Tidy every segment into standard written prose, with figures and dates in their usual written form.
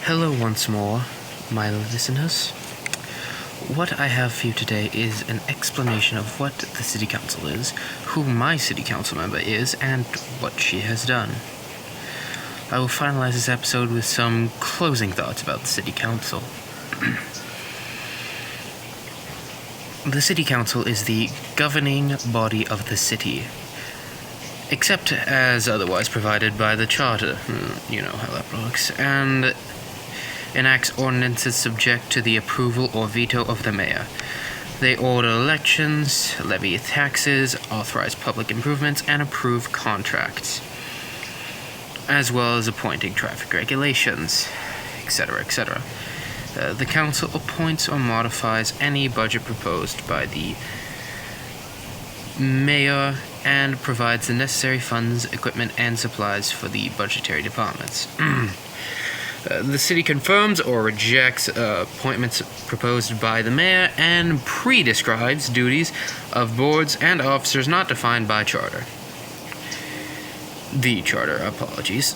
Hello once more, my listeners. What I have for you today is an explanation of what the City Council is, who my City Council member is, and what she has done. I will finalize this episode with some closing thoughts about the City Council. The City Council is the governing body of the city, except as otherwise provided by the Charter. You know how that works. And enacts ordinances subject to the approval or veto of the mayor. They order elections, levy taxes, authorize public improvements, and approve contracts, as well as appointing traffic regulations, etc., etc. The council appoints or modifies any budget proposed by the mayor and provides the necessary funds, equipment, and supplies for the budgetary departments. The city confirms or rejects appointments proposed by the mayor and prescribes duties of boards and officers not defined by charter. The charter, apologies.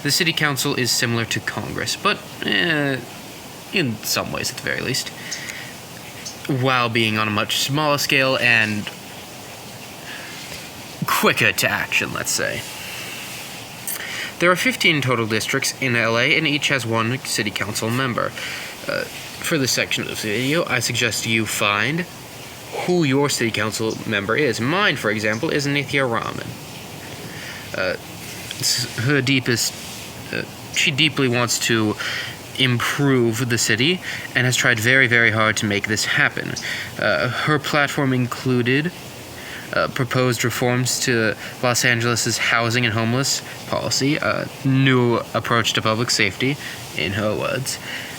The city council is similar to Congress, but in some ways at the very least, while being on a much smaller scale and quicker to action, let's say. There are 15 total districts in LA, and each has one city council member. For this section of the video, I suggest you find who your city council member is. Mine, for example, is Nithya Raman. She deeply wants to improve the city and has tried very, very hard to make this happen. Her platform included proposed reforms to Los Angeles' housing and homeless policy, a new approach to public safety, in her words,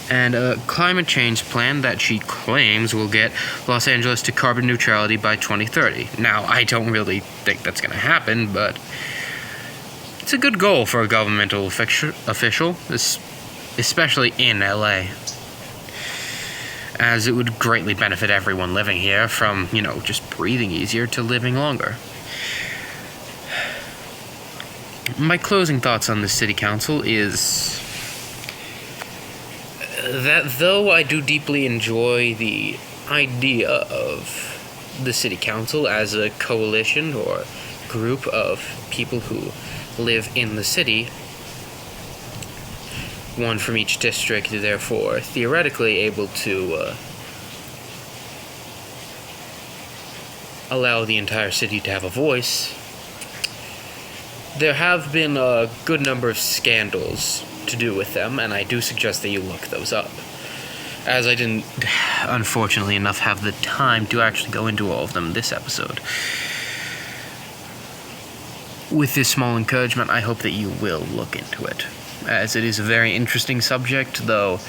and a climate change plan that she claims will get Los Angeles to carbon neutrality by 2030. Now, I don't really think that's going to happen, but it's a good goal for a governmental official, especially in LA, as it would greatly benefit everyone living here from, just breathing easier to living longer. My closing thoughts on the city council is that though I do deeply enjoy the idea of the city council as a coalition or group of people who live in the city, one from each district, therefore theoretically able to allow the entire city to have a voice, there have been a good number of scandals to do with them, and I do suggest that you look those up, as I didn't, unfortunately enough, have the time to actually go into all of them in this episode. With this small encouragement, I hope that you will look into it, as it is a very interesting subject, though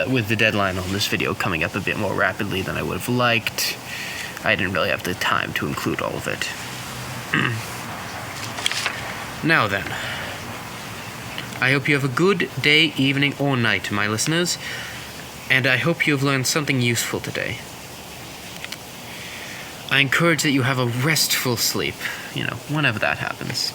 with the deadline on this video coming up a bit more rapidly than I would have liked, I didn't really have the time to include all of it. Now then, I hope you have a good day, evening, or night, my listeners, and I hope you have learned something useful today. I encourage that you have a restful sleep, whenever that happens.